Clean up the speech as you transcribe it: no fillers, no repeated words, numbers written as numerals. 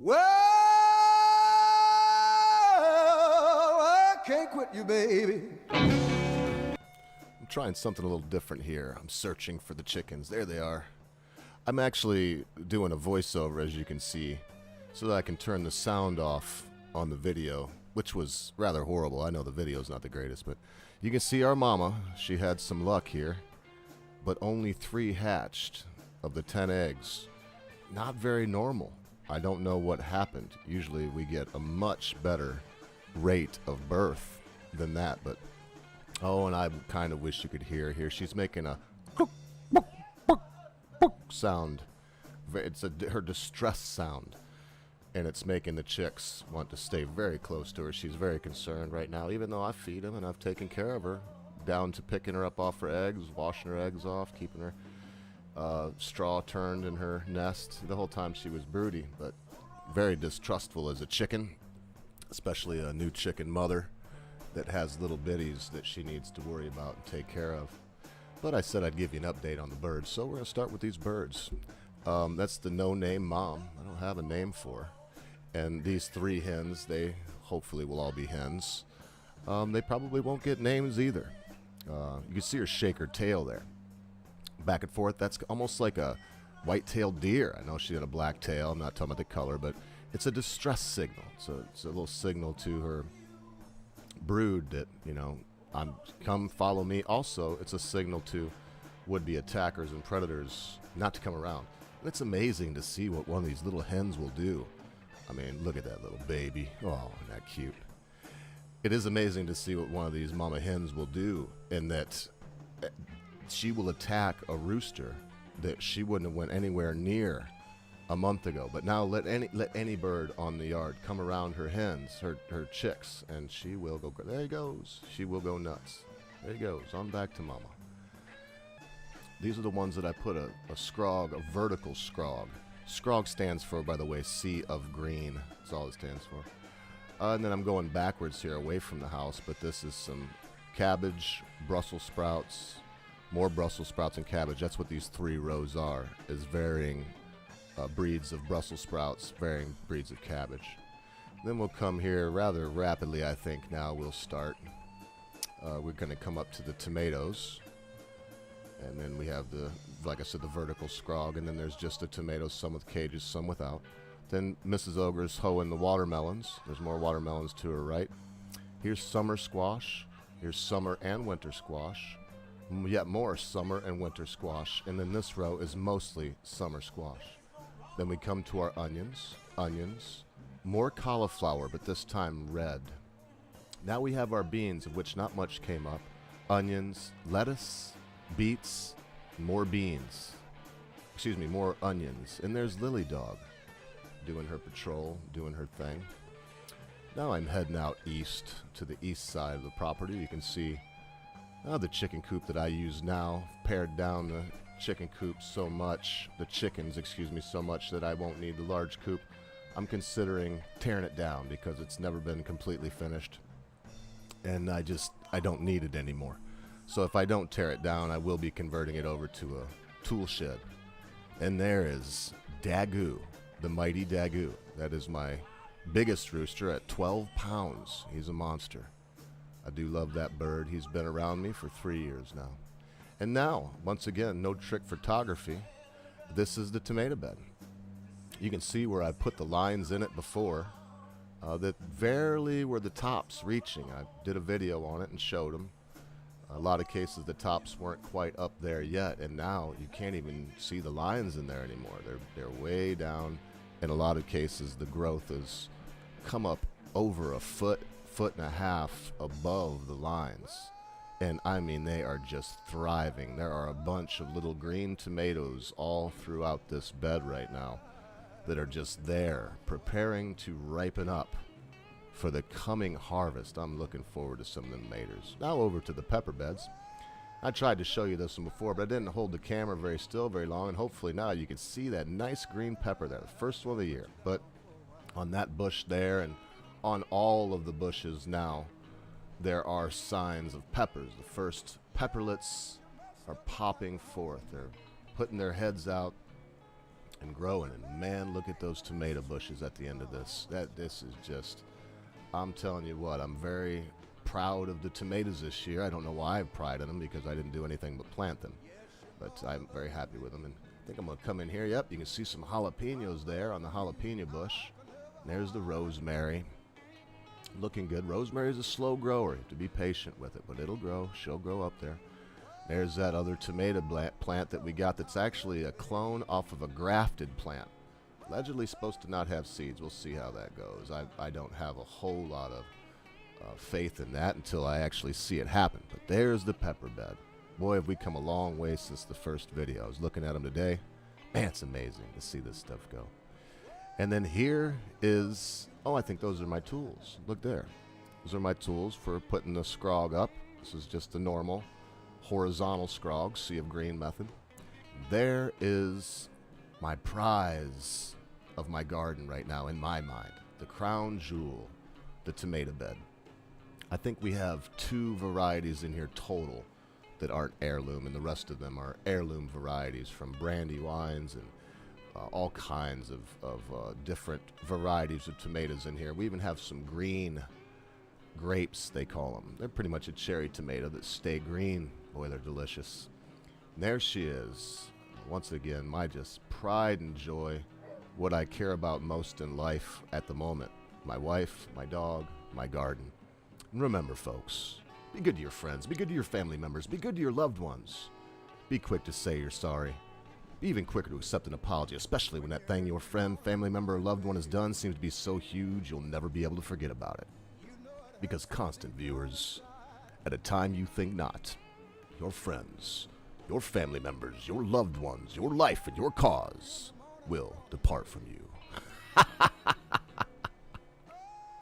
Well, I can't quit you, baby. I'm trying something a little different here. I'm searching for the chickens. There they are. I'm actually doing a voiceover, as you can see, so that I can turn the sound off on the video, which was rather horrible. I know the video's not the greatest, but you can see our mama. She had some luck here, but only 3 hatched of the 10 eggs. Not very normal. I don't know what happened. Usually we get a much better rate of birth than that, but oh, and I kind of wish you could hear here. She's making a sound. It's her distress sound, and it's making the chicks want to stay very close to her. She's very concerned right now, even though I feed them and I've taken care of her, down to picking her up off her eggs, washing her eggs off, keeping her straw turned in her nest. The whole time she was broody, but very distrustful as a chicken, especially a new chicken mother that has little bitties that she needs to worry about and take care of. But I said I'd give you an update on the birds, so we're going to start with these birds. That's the no-name mom. I don't have a name for her. And these 3 hens, they hopefully will all be hens. They probably won't get names either. You can see her shake her tail there, back and forth. That's almost like a white-tailed deer. I know she had a black tail. I'm not talking about the color, but it's a distress signal. So it's a little signal to her brood that, you know, come follow me. Also, it's a signal to would-be attackers and predators not to come around. And it's amazing to see what one of these little hens will do. I mean, look at that little baby. Oh, isn't that cute? It is amazing to see what one of these mama hens will do, in that she will attack a rooster that she wouldn't have went anywhere near a month ago. But now let any bird on the yard come around her hens, her chicks, and she will go. There he goes. She will go nuts. There he goes. On back to mama. These are the ones that I put a scrog, a vertical scrog. Scrog stands for, by the way, sea of green. That's all it stands for. And then I'm going backwards here, away from the house, but this is some cabbage, Brussels sprouts, more Brussels sprouts and cabbage. That's what these 3 rows are, is varying breeds of Brussels sprouts, varying breeds of cabbage. Then we'll come here rather rapidly, I think. Now we'll start. We're going to come up to the tomatoes. And then we have the, like I said, the vertical scrog. And then there's just the tomatoes, some with cages, some without. Then Mrs. Ogre's hoeing the watermelons. There's more watermelons to her right. Here's summer squash. Here's summer and winter squash. Yet more summer and winter squash. And then this row is mostly summer squash. Then we come to our onions. More cauliflower, but this time red. Now we have our beans, of which not much came up. Onions, lettuce, beets, more beans. Excuse me, more onions. And there's Lily Dog, doing her patrol, doing her thing. Now I'm heading out east, to the east side of the property. You can see the chicken coop that I use now. Pared down the chicken coop so much, the chickens, excuse me, so much that I won't need the large coop. I'm considering tearing it down because it's never been completely finished, and I don't need it anymore. So if I don't tear it down, I will be converting it over to a tool shed. And there is Daggoo, the mighty Daggoo. That is my biggest rooster at 12 pounds. He's a monster. I do love that bird. He's been around me for 3 years now. And now, once again, no trick photography. This is the tomato bed. You can see where I put the lines in it before that barely were the tops reaching. I did a video on it and showed them. A lot of cases the tops weren't quite up there yet, and now you can't even see the lines in there anymore. They're way down. In a lot of cases, the growth has come up over a foot and a half above the lines. And I mean, they are just thriving. There are a bunch of little green tomatoes all throughout this bed right now that are just there, preparing to ripen up for the coming harvest. I'm looking forward to some of them maters. Now over to the pepper beds. I tried to show you this one before, but I didn't hold the camera very still very long, and hopefully now you can see that nice green pepper there, the first one of the year. But on that bush there and on all of the bushes now, there are signs of peppers. The first pepperlets are popping forth. They're putting their heads out. and growing. And man, look at those tomato bushes at the end of this. This is just, I'm telling you what, I'm very proud of the tomatoes this year. I don't know why I have pride in them, because I didn't do anything but plant them. But I'm very happy with them. And I think I'm going to come in here. Yep, you can see some jalapenos there on the jalapeno bush. And there's the rosemary. Looking good. Rosemary is a slow grower. You have to be patient with it, but it'll grow. She'll grow up there. There's that other tomato plant that we got that's actually a clone off of a grafted plant. Allegedly supposed to not have seeds. We'll see how that goes. I don't have a whole lot of faith in that until I actually see it happen. But there's the pepper bed. Boy, have we come a long way since the first video. I was looking at them today. Man, it's amazing to see this stuff go. And then here is, oh, I think those are my tools. Look there. Those are my tools for putting the scrog up. This is just the normal horizontal scrog, sea of green method. There is my prize of my garden right now in my mind. The crown jewel, the tomato bed. I think we have 2 varieties in here total that aren't heirloom, and the rest of them are heirloom varieties from brandy wines and all kinds of different varieties of tomatoes in here. We even have some green grapes, they call them. They're pretty much a cherry tomato that stay green. Boy, they're delicious. And there she is. Once again, my just pride and joy, what I care about most in life at the moment. My wife, my dog, my garden. And remember, folks, be good to your friends, be good to your family members, be good to your loved ones. Be quick to say you're sorry. Be even quicker to accept an apology, especially when that thing your friend, family member, or loved one has done seems to be so huge you'll never be able to forget about it. Because constant viewers, at a time you think not, your friends, your family members, your loved ones, your life, and your cause will depart from you.